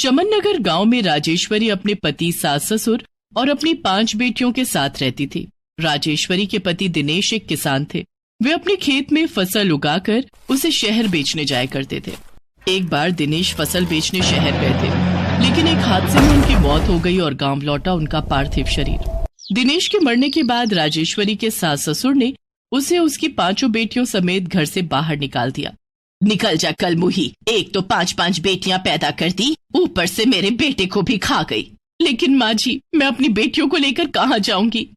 चमन नगर गांव में राजेश्वरी अपने पति, सास ससुर और अपनी 5 बेटियों के साथ रहती थी। राजेश्वरी के पति दिनेश एक किसान थे। वे अपने खेत में फसल उगाकर उसे शहर बेचने जाया करते थे। एक बार दिनेश फसल बेचने शहर गए थे, लेकिन एक हादसे में उनकी मौत हो गई और गांव लौटा उनका पार्थिव शरीर। दिनेश के मरने के बाद राजेश्वरी के सास ससुर ने उसे उसकी 5 बेटियों समेत घर से बाहर निकाल दिया। निकल जा कल मुही, एक तो 5 बेटियां पैदा कर दी, ऊपर से मेरे बेटे को भी खा गई। लेकिन माँ जी, मैं अपनी बेटियों को लेकर कहाँ जाऊंगी?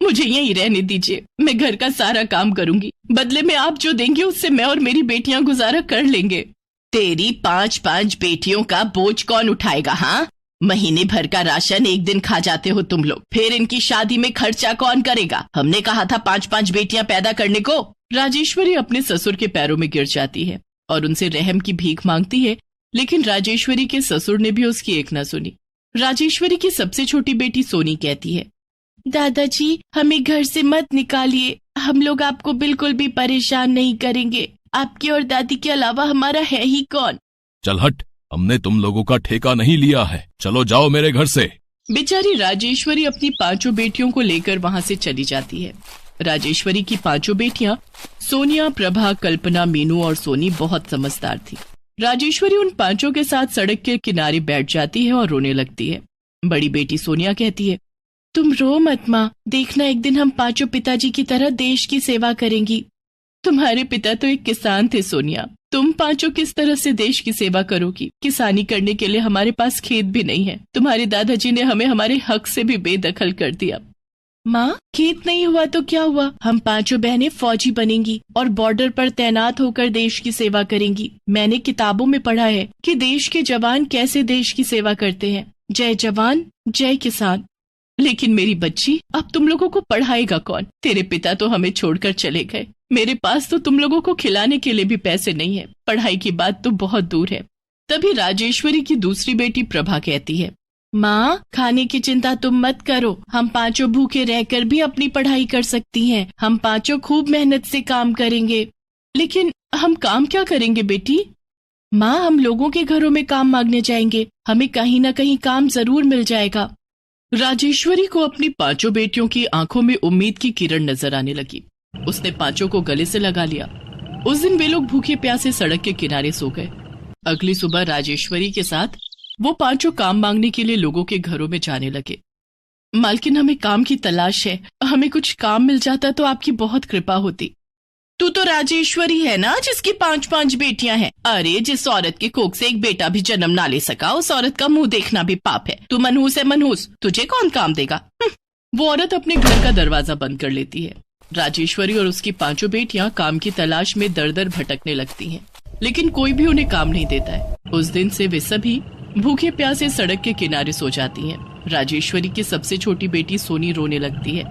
मुझे यहीं रहने दीजिए, मैं घर का सारा काम करूंगी। बदले में आप जो देंगे उससे मैं और मेरी बेटियां गुजारा कर लेंगे। तेरी 5 बेटियों का बोझ कौन उठाएगा? हाँ, महीने भर का राशन एक दिन खा जाते हो तुम लोग, फिर इनकी शादी में खर्चा कौन करेगा? हमने कहा था 5 बेटियां पैदा करने को। राजेश्वरी अपने ससुर के पैरों में गिर जाती है और उनसे रहम की भीख मांगती है, लेकिन राजेश्वरी के ससुर ने भी उसकी एक न सुनी। राजेश्वरी की सबसे छोटी बेटी सोनी कहती है, दादाजी हमें घर से मत निकालिए, हम लोग आपको बिल्कुल भी परेशान नहीं करेंगे। आपके और दादी के अलावा हमारा है ही कौन? चल हट, हमने तुम लोगों का ठेका नहीं लिया है, चलो जाओ मेरे घर से। बेचारी राजेश्वरी अपनी 5 बेटियों को लेकर वहाँ से चली जाती है। राजेश्वरी की 5 बेटियां सोनिया, प्रभा, कल्पना, मीनू और सोनी बहुत समझदार थी। राजेश्वरी उन 5 के साथ सड़क के किनारे बैठ जाती है और रोने लगती है। बड़ी बेटी सोनिया कहती है, तुम रो मत माँ, देखना एक दिन हम 5 पिताजी की तरह देश की सेवा करेंगी। तुम्हारे पिता तो एक किसान थे सोनिया, तुम 5 किस तरह से देश की सेवा करोगी? किसानी करने के लिए हमारे पास खेत भी नहीं है। तुम्हारे दादाजी ने हमें हमारे हक से भी बेदखल कर दिया। माँ, खेत नहीं हुआ तो क्या हुआ, हम 5 बहनें फौजी बनेंगी और बॉर्डर पर तैनात होकर देश की सेवा करेंगी। मैंने किताबों में पढ़ा है कि देश के जवान कैसे देश की सेवा करते हैं। जय जवान जय किसान। लेकिन मेरी बच्ची, अब तुम लोगों को पढ़ाएगा कौन? तेरे पिता तो हमें छोड़कर चले गए, मेरे पास तो तुम लोगों को खिलाने के लिए भी पैसे नहीं है। पढ़ाई की बात तो बहुत दूर है। तभी राजेश्वरी की दूसरी बेटी प्रभा कहती है, माँ, खाने की चिंता तुम मत करो, हम 5 भूखे रहकर भी अपनी पढ़ाई कर सकती हैं। हम 5 खूब मेहनत से काम करेंगे। लेकिन हम काम क्या करेंगे बेटी? माँ, हम लोगों के घरों में काम मांगने जाएंगे, हमें कहीं न कहीं काम जरूर मिल जाएगा। राजेश्वरी को अपनी 5 बेटियों की आंखों में उम्मीद की किरण नजर आने लगी। उसने 5 को गले से लगा लिया। उस दिन वे लोग भूखे प्यासे सड़क के किनारे सो गए। अगली सुबह राजेश्वरी के साथ वो 5 काम मांगने के लिए लोगों के घरों में जाने लगे। मालकिन, हमें काम की तलाश है, हमें कुछ काम मिल जाता तो आपकी बहुत कृपा होती। तू तो राजेश्वरी है ना, जिसकी 5 बेटियां हैं। अरे, जिस औरत के कोख से एक बेटा भी जन्म ना ले सका, उस औरत का मुंह देखना भी पाप है। तू मनहूस है मनहूस, तुझे कौन काम देगा? वो औरत अपने घर का दरवाजा बंद कर लेती है। राजेश्वरी और उसकी 5 बेटियां काम की तलाश में दर दर भटकने लगती हैं, लेकिन कोई भी उन्हें काम नहीं देता है। उस दिन से वे सभी भूखे प्यासे सड़क के किनारे सो जाती हैं। राजेश्वरी की सबसे छोटी बेटी सोनी रोने लगती है।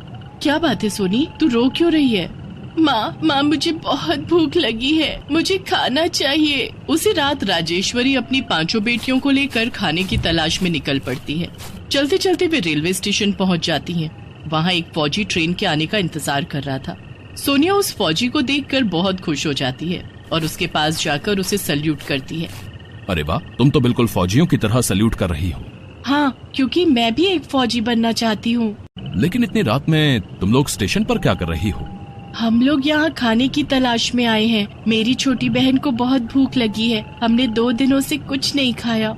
क्या बात है सोनी, तू रो क्यों रही है? माँ, मुझे बहुत भूख लगी है, मुझे खाना चाहिए। उसी रात राजेश्वरी अपनी 5 बेटियों को लेकर खाने की तलाश में निकल पड़ती है। चलते चलते वे रेलवे स्टेशन पहुँच जाती हैं। वहाँ एक फौजी ट्रेन के आने का इंतजार कर रहा था। सोनिया उस फौजी को देखकर बहुत खुश हो जाती है और उसके पास जाकर उसे सल्यूट करती है। अरे वाह, तुम तो बिल्कुल फौजियों की तरह सल्यूट कर रही हो। हाँ, क्योंकि मैं भी एक फौजी बनना चाहती हूँ। लेकिन इतनी रात में तुम लोग स्टेशन पर क्या कर रही हो? हम लोग यहाँ खाने की तलाश में आए हैं। मेरी छोटी बहन को बहुत भूख लगी है, हमने 2 दिनों से कुछ नहीं खाया।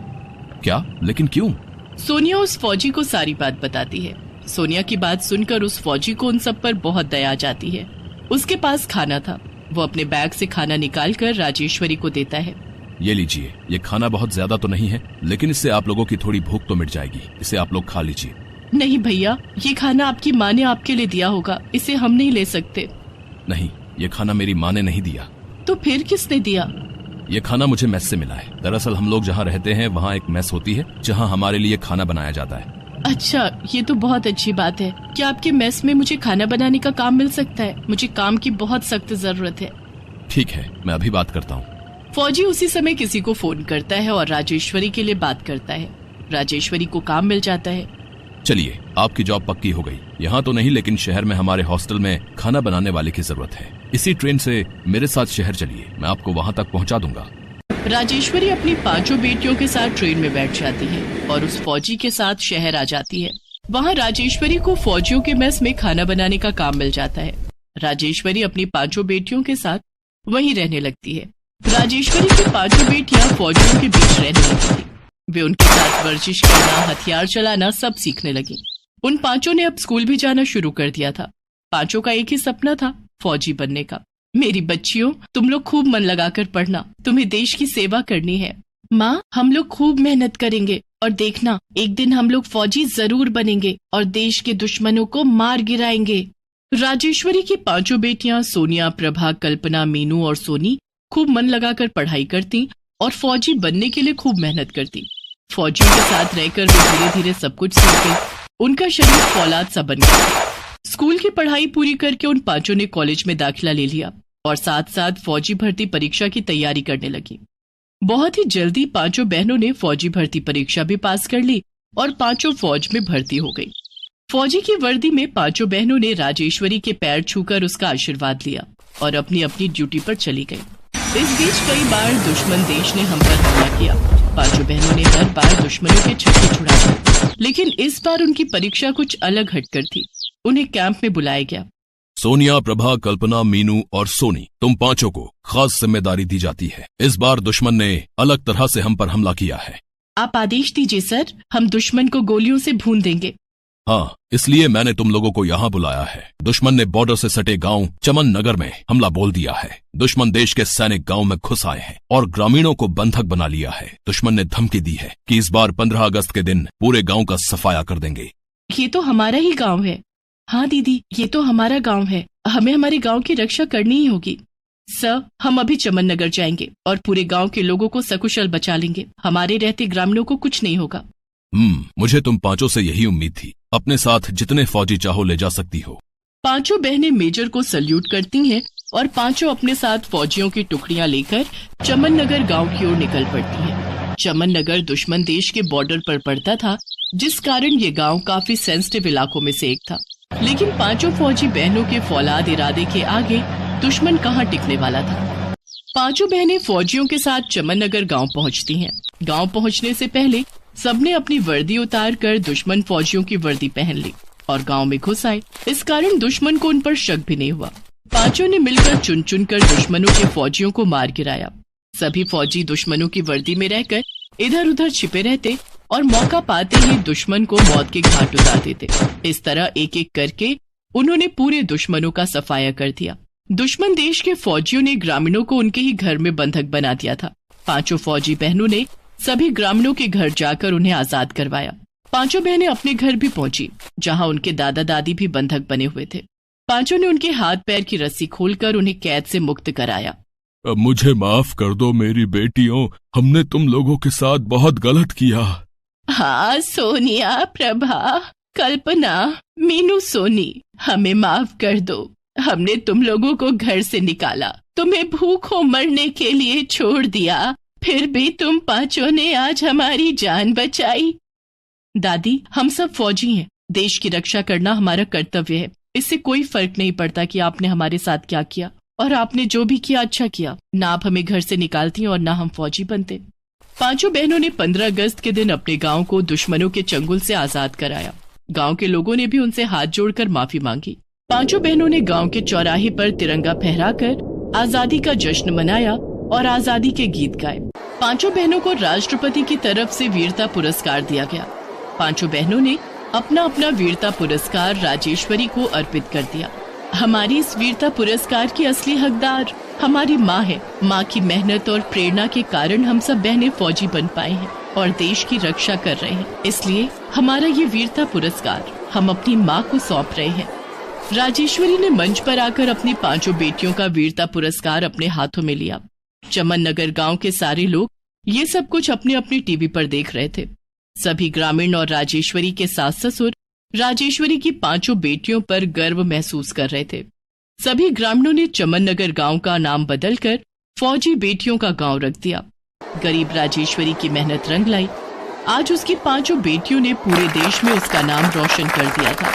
क्या? लेकिन क्यों? सोनिया उस फौजी को सारी बात बताती है। सोनिया की बात सुनकर उस फौजी को उन सब पर बहुत दया आ जाती है। उसके पास खाना था। वो अपने बैग से खाना निकालकर राजेश्वरी को देता है। ये लीजिए, ये खाना बहुत ज्यादा तो नहीं है, लेकिन इससे आप लोगों की थोड़ी भूख तो मिट जाएगी। इसे आप लोग खा लीजिए। नहीं भैया, ये खाना आपकी माँ ने आपके लिए दिया होगा, इसे हम नहीं ले सकते। नहीं, ये खाना मेरी माँ ने नहीं दिया। तो फिर किसने दिया? ये खाना मुझे मेस से मिला है। दरअसल हम लोग जहाँ रहते हैं वहाँ एक मेस होती है जहाँ हमारे लिए खाना बनाया जाता है। अच्छा, ये तो बहुत अच्छी बात है। क्या आपके मेस में मुझे खाना बनाने का काम मिल सकता है? मुझे काम की बहुत सख्त जरूरत है। ठीक है, मैं अभी बात करता हूँ। फौजी उसी समय किसी को फोन करता है और राजेश्वरी के लिए बात करता है। राजेश्वरी को काम मिल जाता है। चलिए, आपकी जॉब पक्की हो गई। यहाँ तो नहीं, लेकिन शहर में हमारे हॉस्टल में खाना बनाने वाले की जरूरत है। इसी ट्रेन से मेरे साथ शहर चलिए, मैं आपको वहाँ तक पहुँचा दूंगा। राजेश्वरी अपनी 5 बेटियों के साथ ट्रेन में बैठ जाती है और उस फौजी के साथ शहर आ जाती है। वहाँ राजेश्वरी को फौजियों के मेस में खाना बनाने का काम मिल जाता है। राजेश्वरी अपनी 5 बेटियों के साथ वहीं रहने लगती है। राजेश्वरी की 5 बेटियां फौजियों के बीच रहने लगी थी। वे उनके साथ वर्जिश करना, हथियार चलाना सब सीखने लगी। उन 5 ने अब स्कूल भी जाना शुरू कर दिया था। 5 का एक ही सपना था, फौजी बनने का। मेरी बच्चियों, तुम लोग खूब मन लगाकर पढ़ना, तुम्हें देश की सेवा करनी है। माँ, हम लोग खूब मेहनत करेंगे और देखना, एक दिन हम लोग फौजी जरूर बनेंगे और देश के दुश्मनों को मार गिराएंगे। राजेश्वरी की 5 बेटियां सोनिया, प्रभा, कल्पना, मीनू और सोनी खूब मन लगाकर पढ़ाई करती और फौजी बनने के लिए खूब मेहनत करती। फौजियों के साथ रहकर वे धीरे धीरे सब कुछ सीख गई। उनका शरीर फौलाद सा बन गया। स्कूल की पढ़ाई पूरी करके उन 5 ने कॉलेज में दाखिला ले लिया और साथ साथ फौजी भर्ती परीक्षा की तैयारी करने लगी। बहुत ही जल्दी 5 बहनों ने फौजी भर्ती परीक्षा भी पास कर ली और 5 फौज में भर्ती हो गई। फौजी की वर्दी में 5 बहनों ने राजेश्वरी के पैर छूकर उसका आशीर्वाद लिया और अपनी अपनी ड्यूटी पर चली गई। इस बीच कई बार दुश्मन देश ने हम पर हमला किया। 5 बहनों ने हर बार दुश्मनों के छक्के छुड़ाए, लेकिन इस बार उनकी परीक्षा कुछ अलग हटकर थी। उन्हें कैंप में बुलाया गया। सोनिया, प्रभा, कल्पना, मीनू और सोनी, तुम 5 को खास जिम्मेदारी दी जाती है। इस बार दुश्मन ने अलग तरह से हम पर हमला किया है। आप आदेश दीजिए सर, हम दुश्मन को गोलियों से भून देंगे। हाँ, इसलिए मैंने तुम लोगों को यहाँ बुलाया है। दुश्मन ने बॉर्डर से सटे गांव चमन नगर में हमला बोल दिया है। दुश्मन देश के सैनिक गांव में घुस आए हैं और ग्रामीणों को बंधक बना लिया है। दुश्मन ने धमकी दी है कि इस बार 15 अगस्त के दिन पूरे गांव का सफाया कर देंगे। ये तो हमारा ही गांव है। हाँ दीदी, ये तो हमारा गांव है, हमें हमारे गांव की रक्षा करनी ही होगी। सर, हम अभी चमन नगर जाएंगे और पूरे गांव के लोगों को सकुशल बचा लेंगे। हमारे रहते ग्रामीणों को कुछ नहीं होगा। मुझे तुम 5 से यही उम्मीद थी। अपने साथ जितने फौजी चाहो ले जा सकती हो। 5 बहनें मेजर को सल्यूट करती हैं और 5 अपने साथ फौजियों की टुकड़ियां लेकर चमन नगर गाँव की ओर निकल पड़ती हैं। चमन नगर दुश्मन देश के बॉर्डर पर पड़ता था, जिस कारण ये गाँव काफी सेंसिटिव इलाकों में से एक था। लेकिन 5 फौजी बहनों के फौलाद इरादे के आगे दुश्मन कहाँ टिकने वाला था। 5 बहनें फौजियों के साथ चमन नगर गाँव पहुँचती हैं। गाँव पहुँचने से पहले सबने अपनी वर्दी उतार कर दुश्मन फौजियों की वर्दी पहन ली और गांव में घुस आए। इस कारण दुश्मन को उन पर शक भी नहीं हुआ। 5 ने मिलकर चुन चुन कर दुश्मनों के फौजियों को मार गिराया। सभी फौजी दुश्मनों की वर्दी में रहकर इधर उधर छिपे रहते और मौका पाते ही दुश्मन को मौत के घाट उतार देते। इस तरह एक एक करके उन्होंने पूरे दुश्मनों का सफाया कर दिया। दुश्मन देश के फौजियों ने ग्रामीणों को उनके ही घर में बंधक बना दिया था। 5 फौजी बहनों ने सभी ग्रामीणों के घर जाकर उन्हें आजाद करवाया। 5 बहनें अपने घर भी पहुंची, जहां उनके दादा दादी भी बंधक बने हुए थे। 5 ने उनके हाथ पैर की रस्सी खोलकर उन्हें कैद से मुक्त कराया। अब मुझे माफ कर दो मेरी बेटियों, हमने तुम लोगों के साथ बहुत गलत किया। हाँ सोनिया, प्रभा, कल्पना, मीनू, सोनी, हमें माफ कर दो। हमने तुम लोगों को घर से निकाला, तुम्हें भूखों मरने के लिए छोड़ दिया, फिर भी तुम 5 ने आज हमारी जान बचाई। दादी, हम सब फौजी हैं। देश की रक्षा करना हमारा कर्तव्य है। इससे कोई फर्क नहीं पड़ता कि आपने हमारे साथ क्या किया, और आपने जो भी किया अच्छा किया। ना आप हमें घर से निकालती और ना हम फौजी बनते। 5 बहनों ने 15 अगस्त के दिन अपने गांव को दुश्मनों के चंगुल से आजाद कराया। गांव के लोगों ने भी उनसे हाथ जोड़कर माफी मांगी। 5 बहनों ने गांव के चौराहे पर तिरंगा फहराकर आजादी का जश्न मनाया और आजादी के गीत गाए। 5 बहनों को राष्ट्रपति की तरफ से वीरता पुरस्कार दिया गया। 5 बहनों ने अपना अपना वीरता पुरस्कार राजेश्वरी को अर्पित कर दिया। हमारी इस वीरता पुरस्कार की असली हकदार हमारी माँ है। माँ की मेहनत और प्रेरणा के कारण हम सब बहनें फौजी बन पाए हैं और देश की रक्षा कर रहे हैं। इसलिए हमारा ये वीरता पुरस्कार हम अपनी माँ को सौंप रहे हैं। राजेश्वरी ने मंच पर आकर अपनी 5 बेटियों का वीरता पुरस्कार अपने हाथों में लिया। चमन नगर गांव के सारे लोग ये सब कुछ अपने अपने टीवी पर देख रहे थे। सभी ग्रामीण और राजेश्वरी के सास ससुर राजेश्वरी की 5 बेटियों पर गर्व महसूस कर रहे थे। सभी ग्रामीणों ने चमन नगर गांव का नाम बदलकर फौजी बेटियों का गांव रख दिया। गरीब राजेश्वरी की मेहनत रंग लाई। आज उसकी 5 बेटियों ने पूरे देश में उसका नाम रोशन कर दिया था।